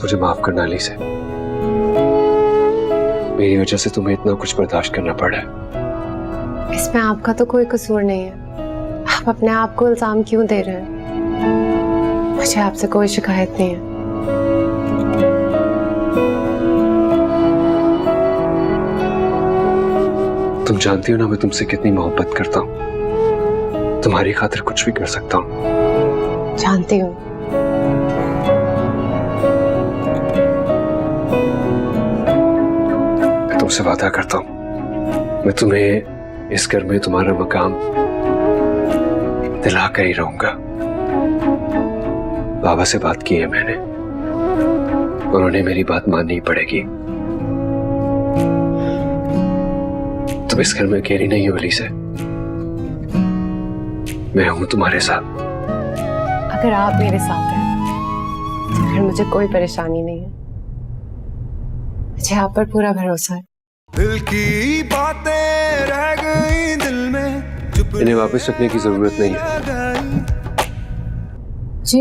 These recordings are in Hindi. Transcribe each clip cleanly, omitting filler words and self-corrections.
मुझे माफ करना अलीसे, मेरी वजह से तुम्हें इतना कुछ बर्दाश्त करना पड़ा है। इसमें आपका तो कोई कसूर नहीं है। आप अपने आप को इल्जाम क्यों दे रहे हैं? मुझे आपसे कोई शिकायत नहीं है। तुम जानती हो ना मैं तुमसे कितनी मोहब्बत करता हूँ, तुम्हारी खातिर कुछ भी कर सकता हूँ। जानती हूँ। तुमसे वादा करता हूं, मैं तुम्हें इस घर में तुम्हारा मकाम दिला कर ही रहूंगा। बाबा से बात की है मैंने, उन्होंने मेरी बात माननी पड़ेगी। तुम इस घर में अकेली नहीं हो अलीसे, मैं हूं तुम्हारे साथ। अगर आप मेरे साथ हैं तो फिर मुझे कोई परेशानी नहीं है। मुझे आप पर पूरा भरोसा है। दिल की बातें रह गई दिल में, इन्हें वापस रखने की जरूरत नहीं है। जी?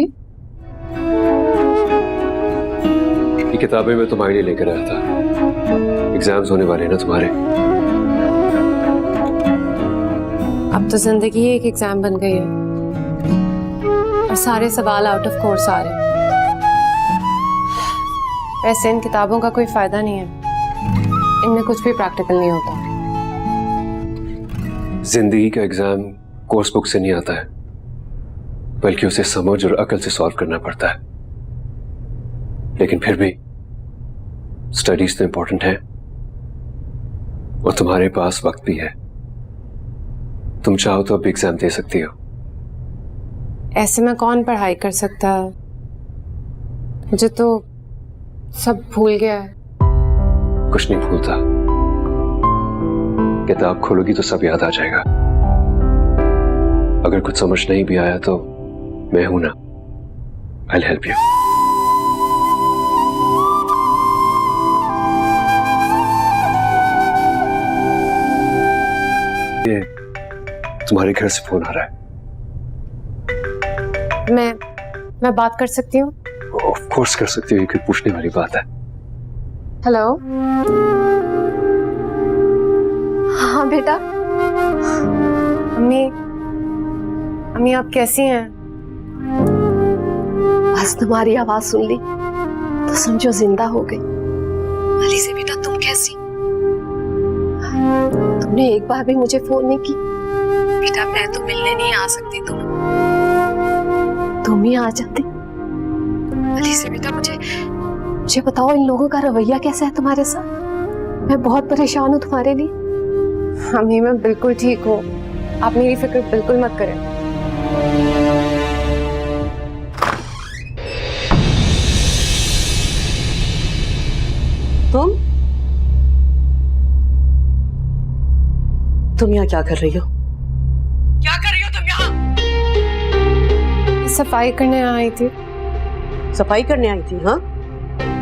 ये किताबें मैं तुम्हारे लिए लेकर आया था, एग्जाम्स होने वाले ना तुम्हारे। अब तो जिंदगी एक एग्जाम बन गई है और सारे सवाल आउट ऑफ कोर्स आ रहे हैं। वैसे इन किताबों का कोई फायदा नहीं है, इनमें कुछ भी प्रैक्टिकल नहीं होता। जिंदगी का एग्जाम कोर्स बुक से नहीं आता है, बल्कि उसे समझ और अकल से सॉल्व करना पड़ता है। लेकिन फिर भी स्टडीज तो इंपॉर्टेंट है और तुम्हारे पास वक्त भी है। तुम चाहो तो अब एग्जाम दे सकती हो। ऐसे में कौन पढ़ाई कर सकता है? मुझे तो सब भूल गया है। कुछ नहीं भूलता, किताब खोलोगी तो सब याद आ जाएगा। अगर कुछ समझ नहीं भी आया तो मैं हूं ना, I'll help you। ये तुम्हारे घर से फोन आ रहा है। मैं बात कर सकती हूँ? ऑफ कोर्स कर सकती हो, ये कोई पूछने वाली बात है। हेलो। हाँ बेटा। अम्मी, अम्मी आप कैसी हैं? बस तुम्हारी आवाज सुन ली तो समझो जिंदा हो गई। अली से बेटा तुम कैसी? तुमने एक बार भी मुझे फोन नहीं की। बेटा मैं तो मिलने नहीं आ सकती, तुम ही आ जाती। अली से बेटा मुझे बताओ इन लोगों का रवैया कैसा है तुम्हारे साथ? मैं बहुत परेशान हूँ तुम्हारे लिए। अम्मी मैं बिल्कुल ठीक हूँ, आप मेरी फिक्र बिल्कुल मत करें। तुम यहाँ क्या कर रही हो? क्या कर रही हो तुम यहाँ? सफाई करने आई थी। सफाई करने आई थी? हाँ,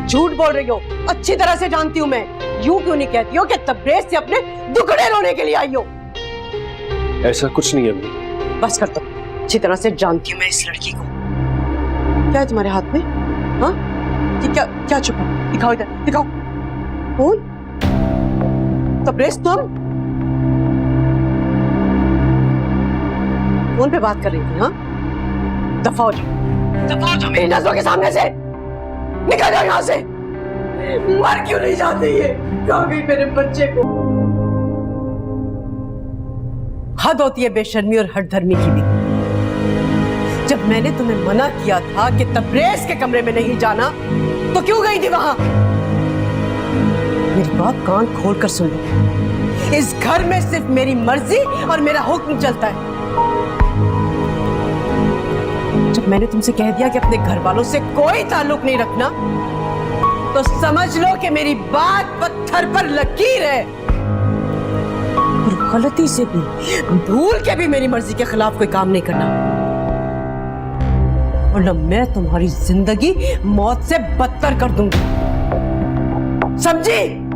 झूठ बोल रही हो, अच्छी तरह से जानती हूँ मैं। यूं क्यों नहीं कहती हो कि तबरेज से अपने दुखड़े रोने के लिए आई हो? ऐसा कुछ नहीं है अम्मी। बस कर दो, अच्छी तरह से जानती हूँ मैं इस लड़की को। क्या है तुम्हारे हाथ में? हाँ, ये क्या छुपा? दिखाओ इधर, दिखाओ। कौन? तबरेज तुम? फोन पे बात कर रही थी? हाँ, दफा हो जाओ मेरी नजरों के सामने से। निकल जाओ यहाँ से। मर क्यों नहीं जाते ये? कभी मेरे बच्चे को। हद होती है बेशर्मी और हठधर्मी की भी। जब मैंने तुम्हें मना किया था कि तबरेज के कमरे में नहीं जाना, तो क्यों गई थी वहां? मेरी बात कान खोल कर सुन लो। इस घर में सिर्फ मेरी मर्जी और मेरा हुक्म चलता है। जब मैंने तुमसे कह दिया कि अपने घर वालों से कोई ताल्लुक नहीं रखना, तो समझ लो कि मेरी बात पत्थर पर लकीर है और गलती से भी, भूल के भी मेरी मर्जी के खिलाफ कोई काम नहीं करना, वरना मैं तुम्हारी जिंदगी मौत से बदतर कर दूंगी, समझी?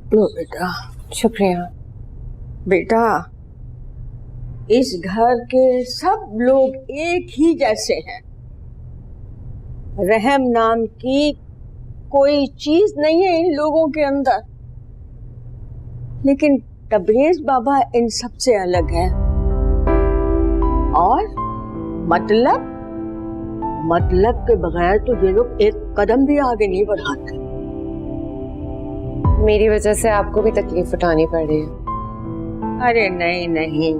लो बेटा। शुक्रिया। बेटा, इस घर के सब लोग एक ही जैसे हैं। रहम नाम की कोई चीज नहीं है इन लोगों के अंदर, लेकिन तबरेज बाबा इन सब से अलग है। और मतलब के बगैर तो ये लोग एक कदम भी आगे नहीं बढ़ाते। मेरी वजह से आपको भी तकलीफ उठानी पड़ रही है। अरे नहीं नहीं,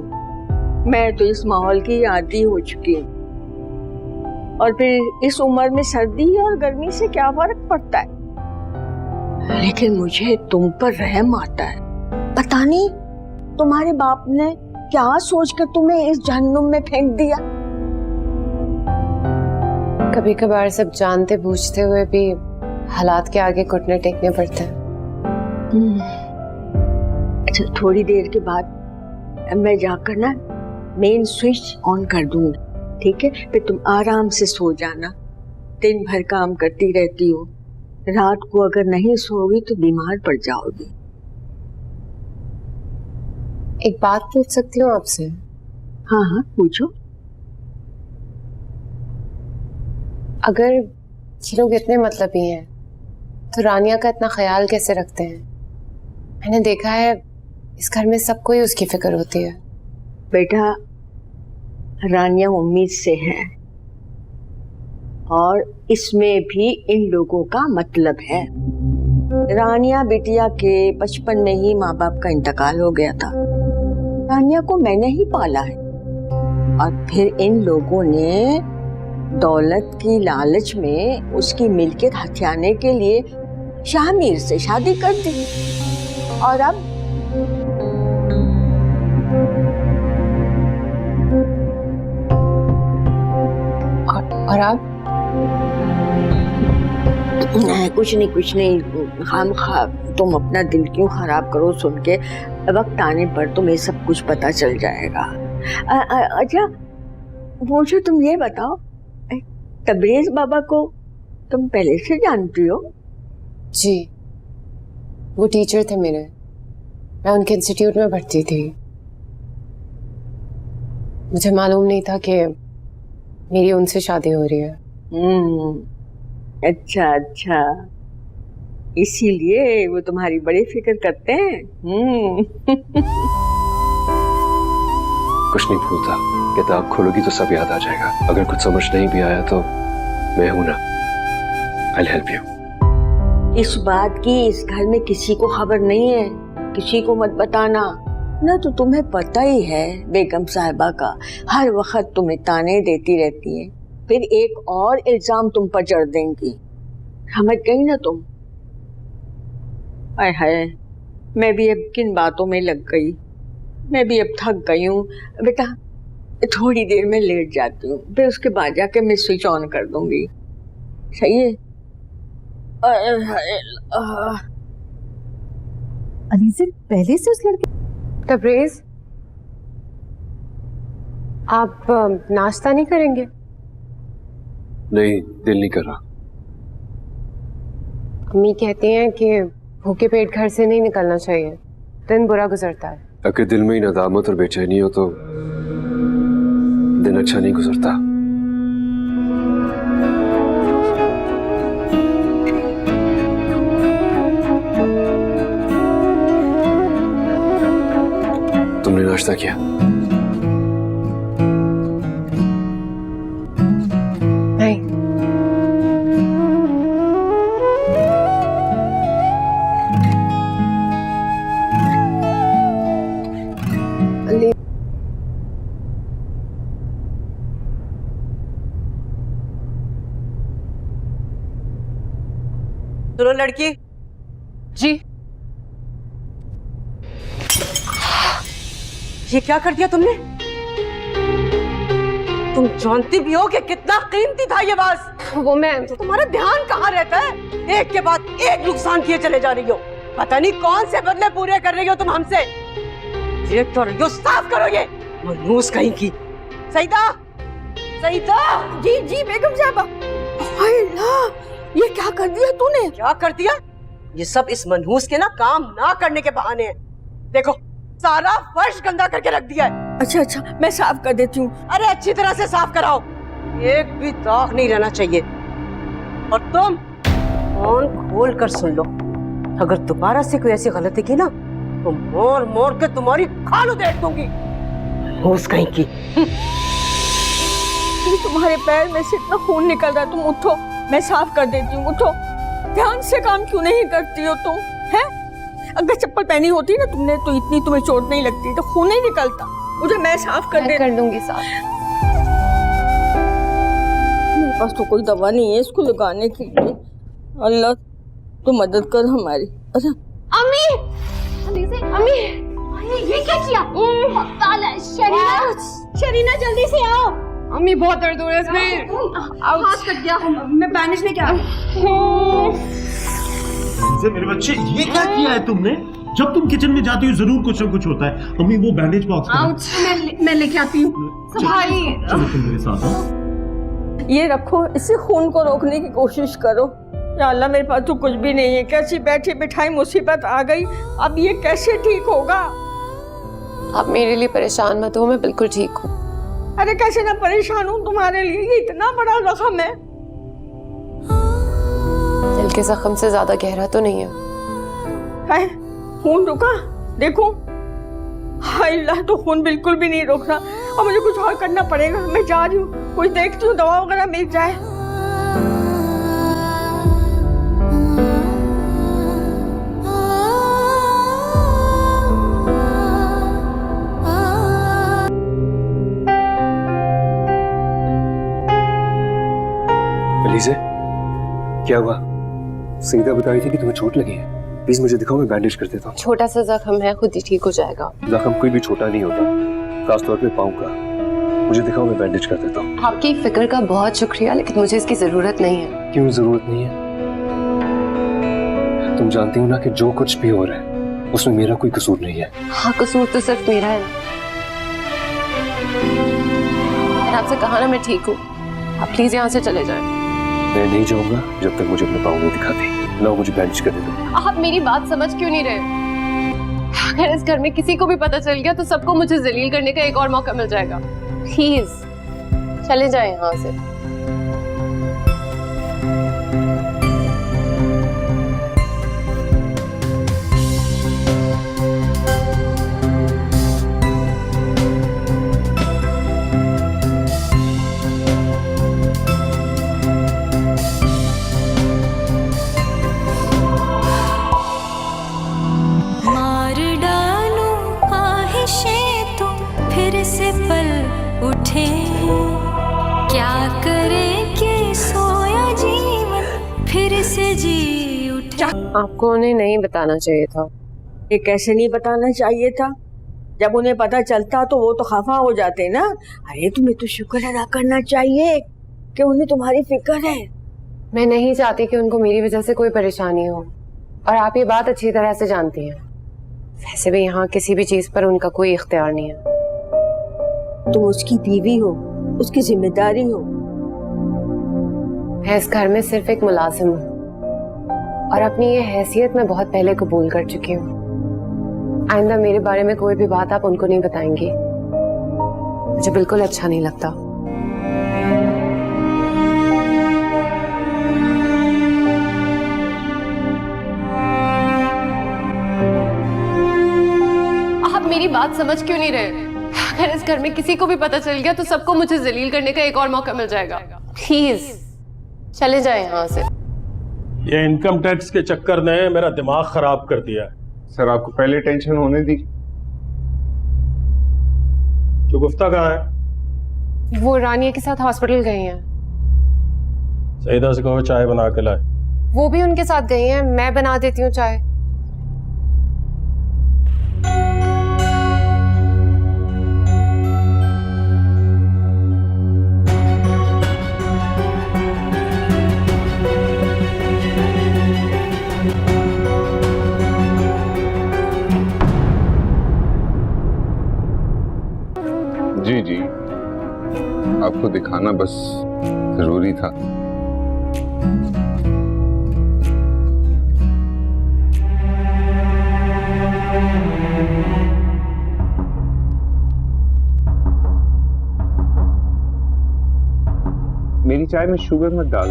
मैं तो इस माहौल की आदी हो चुकी हूँ। और फिर इस उम्र में सर्दी और गर्मी से क्या फर्क पड़ता है, लेकिन मुझे तुम पर रहम आता है। पता नहीं तुम्हारे बाप ने क्या सोचकर तुम्हें इस जहन्नुम में फेंक दिया। कभी कभार सब जानते बूझते हुए भी हालात के आगे घुटने टेकने पड़ते हैं। अच्छा, थोड़ी देर के बाद मैं जाकर ना मेन स्विच ऑन कर दूंगी, ठीक है? फिर तुम आराम से सो जाना। दिन भर काम करती रहती हो, रात को अगर नहीं सोओगी तो बीमार पड़ जाओगी। एक बात पूछ सकती हूँ आपसे? हाँ हाँ, पूछो। अगर ये लोग इतने मतलबी हैं तो रानिया का इतना ख्याल कैसे रखते हैं? मैंने देखा है इस घर में सबको ही उसकी फिक्र होती है। बेटा, रानिया उम्मीद से है और इसमें भी इन लोगों का मतलब है। रानिया बिटिया के बचपन में ही माँ बाप का इंतकाल हो गया था। रानिया को मैंने ही पाला है और फिर इन लोगों ने दौलत की लालच में उसकी मिल्कियत हथियाने के लिए शाहमीर से शादी कर दी। और अब और आप? कुछ नहीं, खाम खा तुम अपना दिल क्यों खराब करो? सुन के वक्त आने पर तुम्हें सब कुछ पता चल जाएगा। अच्छा, मुझे तुम ये बताओ, तबरेज बाबा को तुम पहले से जानती हो? जी, वो टीचर थे मेरे। मैं उनके इंस्टीट्यूट में पढ़ती थी। मुझे मालूम नहीं था कि मेरी उनसे शादी हो रही है। अच्छा, इसीलिए वो तुम्हारी बड़ी फिक्र करते हैं। कुछ नहीं भूलता, किताब खोलोगी तो सब याद आ जाएगा। अगर कुछ समझ नहीं भी आया तो मैं हूं ना, I'll help you। इस बात की इस घर में किसी को खबर नहीं है, किसी को मत बताना ना। तो तुम्हें पता ही है बेगम साहिबा का हर वक्त तुम्हें ताने देती रहती है, फिर एक और इल्जाम तुम पर जड़ देंगी। समझ गई ना तुम? आय हाय, मैं भी अब किन बातों में लग गई। मैं भी अब थक गई हूँ। बेटा, थोड़ी देर में लेट जाती हूँ, फिर उसके बाद जाके मैं स्विच ऑन कर दूंगी। सही है? अली से पहले से उस लड़के? तबरेज, आप नाश्ता नहीं करेंगे? नहीं, दिल नहीं कर रहा। अम्मी कहती हैं कि भूखे पेट घर से नहीं निकलना चाहिए, दिन बुरा गुजरता है। अगर दिल में ही नदामत और बेचैनी हो तो दिन अच्छा नहीं गुजरता। तुमने नाश्ता किया? नहीं। सुनो लड़की, जी ये क्या कर दिया तुमने? तुम जानती भी हो कि कितना कीमती था ये वाज। वो मैं तो तुम्हारा ध्यान कहाँ रहता है? एक के बाद एक नुकसान किए चले जा रही हो। पता नहीं कौन से बदले पूरे कर रही हो तुम हमसे। ये तो यो साफ करो ये मनहूस कहीं की। सईदा, सईदा। जी जी बेगम साहबा। हाय अल्लाह, ये क्या कर दिया तूने? क्या कर दिया? ये सब इस मनहूस के ना काम ना करने के बहाने हैं। देखो सारा फर्श गंदा करके रख दिया है। अच्छा अच्छा, मैं साफ कर देती हूँ। अरे अच्छी तरह से साफ कराओ, एक भी दाग नहीं रहना चाहिए। और तुम कान खोल कर सुन लो, अगर दोबारा से कोई ऐसी गलती की ना तो मोर मोर के तुम्हारी खाल उधेड़ दूंगी। होश कहीं की। तुम्हारे पैर में से इतना खून निकल रहा है, तुम उठो, मैं साफ कर देती हूँ। उठो, ध्यान से काम क्यों नहीं करती हो तुम? है, अगर चप्पल पहनी होती ना तुमने तो इतनी तुम्हें चोट नहीं लगती, तो खून नहीं निकलता। मुझे मैं साफ कर दूंगी साफ। मेरे पास तो कोई दवा नहीं है इसको लगाने के लिए। अल्लाह तो मदद कर हमारी। अच्छा अम्मी, अम्मी, ये क्या किया? शरीना, शरीना जल्दी से आओ। अम्मी बहुत दर्द हो रहा है इसमें। हाथ कट गया, मैं बैंडेज लेके आ। मेरे बच्चे, ये क्या किया है तुमने? जब तुम किचन में जाती हो जरूर कुछ ना कुछ होता है। अम्मी वो बैंडेज बॉक्स मैं लेके आती हूँ। संभालिए। चलो तुम मेरे साथ आओ। ये रखो, इसे खून को रोकने की कोशिश करो। या अल्लाह, मेरे पास तो कुछ भी नहीं है। कैसी बैठी बिठाई मुसीबत आ गई, अब ये कैसे ठीक होगा? आप मेरे लिए परेशान मत हो, मैं बिल्कुल ठीक हूँ। अरे कैसे ना परेशान हूँ तुम्हारे लिए, ये इतना बड़ा जख्म है। दिल के जख्म से ज्यादा गहरा तो नहीं है। खून रुका? देखो, हाय अल्लाह, तो खून बिल्कुल भी नहीं रुक रहा। और मुझे कुछ और करना पड़ेगा। मैं जा रही हूँ, कुछ देखती हूँ, दवा वगैरह मिल जाए। एलिज़े, क्या हुआ? सीधा बताई थी कि तुम्हें चोट लगी है। प्लीज मुझे दिखाओ, मैं बैंडेज कर देता हूँ। छोटा सा जख्म है, खुद ही ठीक हो जाएगा। जख्म कोई भी छोटा नहीं होता, खासतौर पे पाँव का। मुझे दिखाओ, मैं बैंडेज कर देता हूँ। आपकी फिक्र का बहुत शुक्रिया, लेकिन मुझे इसकी जरूरत नहीं है। क्यों जरूरत नहीं है? तुम जानती हो ना कि जो कुछ भी हो रहा है उसमें मेरा कोई कसूर नहीं है। हाँ, कसूर तो सिर्फ मेरा है। मैंने आपसे कहा ना मैं ठीक हूँ, आप प्लीज यहाँ से चले जाएं। मैं नहीं जाऊंगा जब तक मुझे अपने पाँव नहीं दिखाती। लो मुझे बैंडेज कर दे दो। आप मेरी बात समझ क्यों नहीं रहे? अगर इस घर में किसी को भी पता चल गया तो सबको मुझे जलील करने का एक और मौका मिल जाएगा। प्लीज चले जाएं यहाँ से। उठे क्या करे कि सोया जीवन फिर से जी उठे। आपको उन्हें नहीं बताना चाहिए था। ये कैसे नहीं बताना चाहिए था? जब उन्हें पता चलता तो वो तो खफा हो जाते ना। अरे तुम्हें तो शुक्र अदा करना चाहिए कि उन्हें तुम्हारी फिक्र है। मैं नहीं चाहती कि उनको मेरी वजह से कोई परेशानी हो, और आप ये बात अच्छी तरह से जानती हैं। वैसे भी यहाँ किसी भी चीज पर उनका कोई इख्तियार नहीं है। तुम उसकी बीवी हो, उसकी जिम्मेदारी हो। मैं इस घर में सिर्फ एक मुलाजिम हूँ, और अपनी ये हैसियत मैं बहुत पहले कबूल कर चुकी हूँ। आइंदा मेरे बारे में कोई भी बात आप उनको नहीं बताएंगी, मुझे बिल्कुल अच्छा नहीं लगता। आप मेरी बात समझ क्यों नहीं रहे? अगर इस घर में किसी को भी पता चल गया तो सबको मुझे जलील करने का एक और मौका मिल जाएगा। प्लीज चले जाएं यहाँ से। ये इनकम टैक्स के चक्कर ने मेरा दिमाग खराब कर दिया है। सर आपको पहले टेंशन होने दी। गुफ्ता कहाँ है? वो रानिया के साथ हॉस्पिटल गई हैं। सईदा से कहो चाय बना के लाए। वो भी उनके साथ गई हैं, मैं बना देती हूँ चाय। जी जी, आपको दिखाना बस जरूरी था। मेरी चाय में शुगर मत डाल।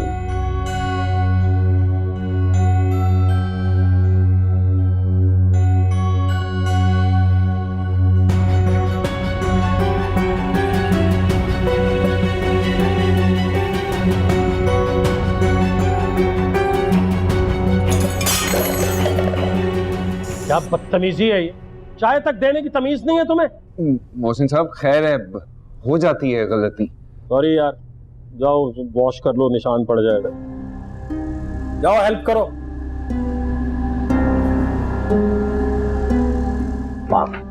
क्या बदतमीजी है ये, चाय तक देने की तमीज नहीं है तुम्हें? मोहसिन साहब खैर है, हो जाती है गलती। सॉरी यार, जाओ वॉश कर लो, निशान पड़ जाएगा। जाओ हेल्प करो। बाप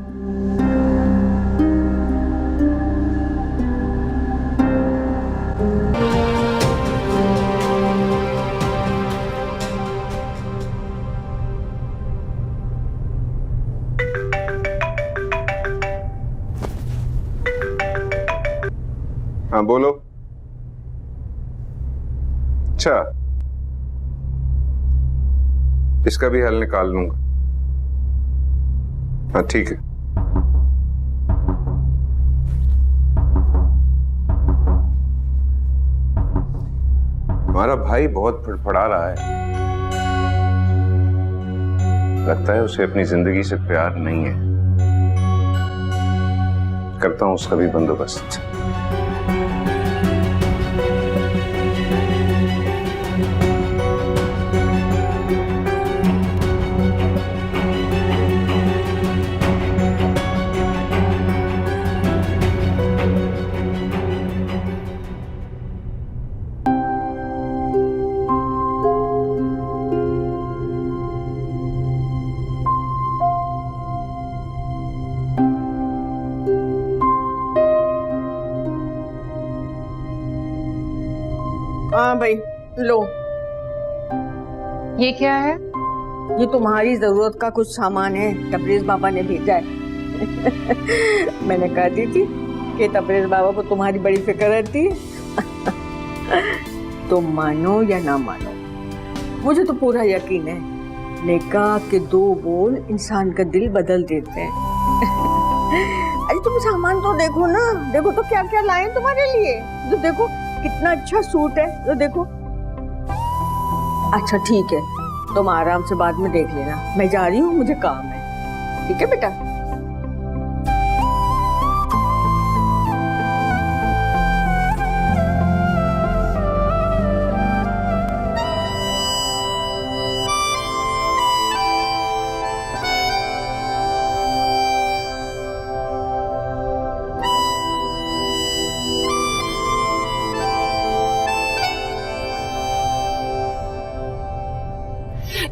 हाँ बोलो। अच्छा, इसका भी हल निकाल लूंगा। हाँ ठीक है। हमारा भाई बहुत फड़फड़ा रहा है, लगता है उसे अपनी जिंदगी से प्यार नहीं है। करता हूं उसका भी बंदोबस्त। हाँ भाई लो, ये क्या है? ये तुम्हारी जरूरत का कुछ सामान है, तबरेज बाबा ने भेजा है। मैंने कह दी थी कि तबरेज बाबा को तुम्हारी बड़ी फिक्र रहती है। तुम मानो या ना मानो, मुझे तो पूरा यकीन है निकाह के 2 बोल इंसान का दिल बदल देते हैं। अरे तुम सामान तो देखो ना, देखो तो क्या क्या लाए तुम्हारे लिए। तो देखो कितना अच्छा सूट है, तो देखो। अच्छा ठीक है, तुम आराम से बाद में देख लेना, मैं जा रही हूँ, मुझे काम है। ठीक है बेटा।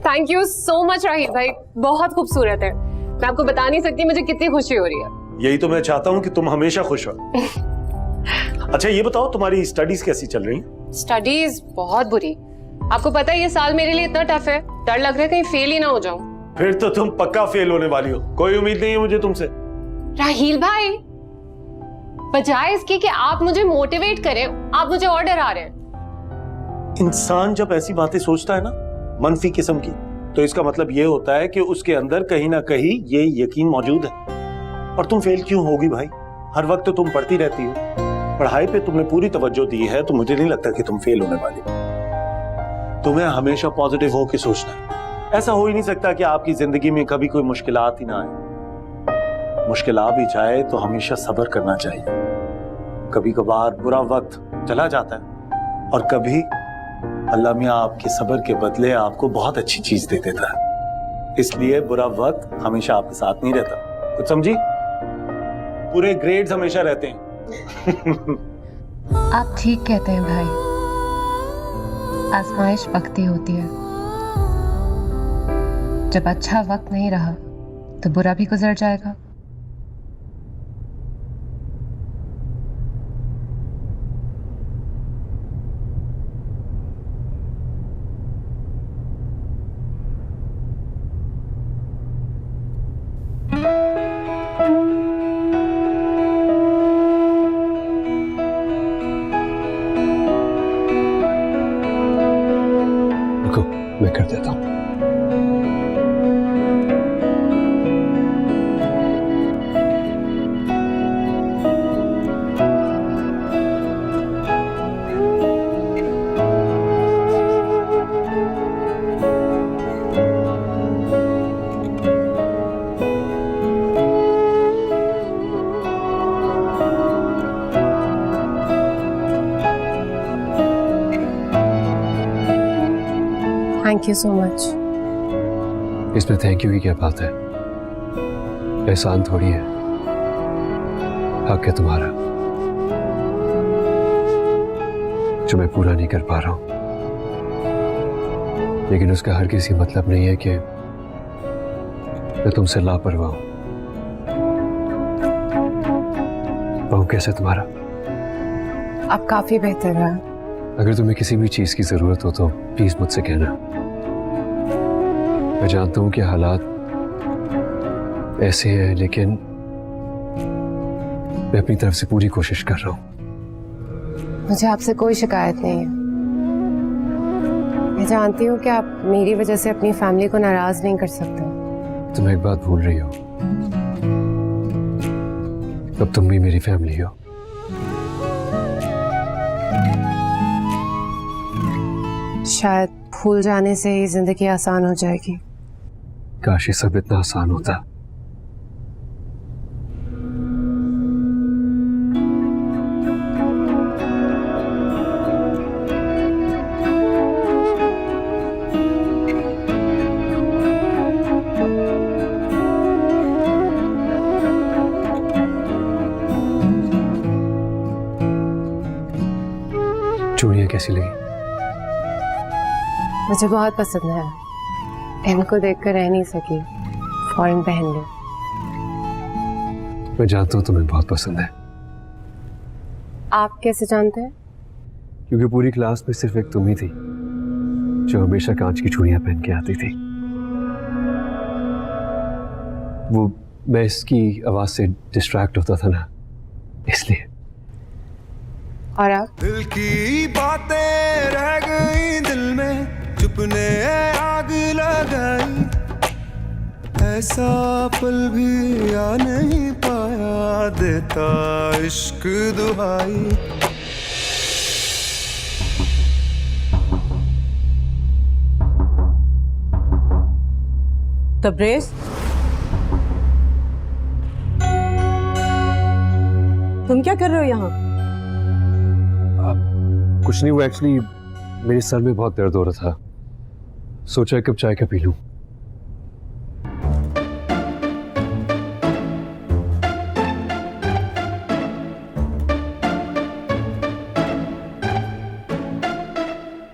Thank you so much Rahil भाई, बहुत खूबसूरत है। मैं आपको बता नहीं सकती मुझे कितनी खुशी हो रही है। यही तो मैं चाहता हूँ कि तुम हमेशा खुश हो। अच्छा ये बताओ, तुम्हारी स्टडीज कैसी चल रही हैं? स्टडीज बहुत बुरी। आपको पता है ये साल मेरे लिए इतना टफ है, डर लग रहा है कहीं फेल ही ना हो जाऊं। फिर तो तुम पक्का फेल होने वाली हो, कोई उम्मीद नहीं है मुझे तुमसे। राहिल भाई, बजाय इसके कि आप मुझे मोटिवेट करें, आप मुझे और डरा रहे हैं। इंसान जब ऐसी बातें सोचता है ना, मनफी किस्म की, तो इसका मतलब ये होता है कि उसके अंदर कहीं ना कहीं ये यकीन मौजूद है। और तुम फेल क्यों होगी भाई? हर वक्त तो तुम पढ़ती रहती हो, पढ़ाई पे तुमने पूरी तवज्जो दी है, तो मुझे नहीं लगता कि तुम फेल होने वाली। तुम्हें हमेशा पॉजिटिव होकर सोचना है। ऐसा हो ही नहीं सकता कि आपकी जिंदगी में कभी कोई मुश्किलात ही ना आए। मुश्किल आ भी जाए तो हमेशा सब्र करना चाहिए। कभी कभार बुरा वक्त चला जाता है और कभी अल्लाह मियां आपके सब्र के बदले आपको बहुत अच्छी चीज दे देता है। इसलिए बुरा वक्त हमेशा आपके साथ नहीं रहता, कुछ समझी? पूरे ग्रेड्स हमेशा रहते हैं। आप ठीक कहते हैं भाई, आजमाइश वक्ती होती है। जब अच्छा वक्त नहीं रहा तो बुरा भी गुजर जाएगा। रुको, मैं कर देता हूँ। Thank you so much. इसमें थैंक यू की क्या बात है? एहसान थोड़ी है, हक है तुम्हारा जो मैं पूरा नहीं कर पा रहा हूं। लेकिन उसका हर किसी मतलब नहीं है कि मैं तुमसे लापरवाह हूं। बहू कैसे तुम्हारा? अब काफी बेहतर है। अगर तुम्हें किसी भी चीज की जरूरत हो तो प्लीज मुझसे कहना। मैं जानता हूं कि हालात ऐसे हैं, लेकिन मैं अपनी तरफ से पूरी कोशिश कर रहा हूं। मुझे आपसे कोई शिकायत नहीं है। मैं जानती हूँ कि आप मेरी वजह से अपनी फैमिली को नाराज नहीं कर सकते। तुम एक बात भूल रही हो, अब तुम भी मेरी फैमिली हो। शायद भूल जाने से ही जिंदगी आसान हो जाएगी। काश ये सब इतना आसान होता। चूड़ियां कैसी लगी? मुझे बहुत पसंद है। इनको देखकर रह नहीं सकी, फौरन पहन ली। मैं जानता हूं तुम्हें बहुत पसंद है। आप कैसे जानते हैं? क्योंकि पूरी क्लास में सिर्फ एक तुम ही थी जो हमेशा कांच की चूड़ियां पहन के आती थी। वो मैं इसकी आवाज से डिस्ट्रैक्ट होता था ना, इसलिए। और आप? दिल की बातें रह गई दिल में, चुप ने आग लगाई। ऐसा पल भी आ नहीं पाया, देता इश्क दुहाई। तब्रेज़, तुम क्या कर रहे हो यहाँ? कुछ नहीं, वो एक्चुअली मेरे सर में बहुत दर्द हो रहा था, सोचा एक कप चाय का पी लूं।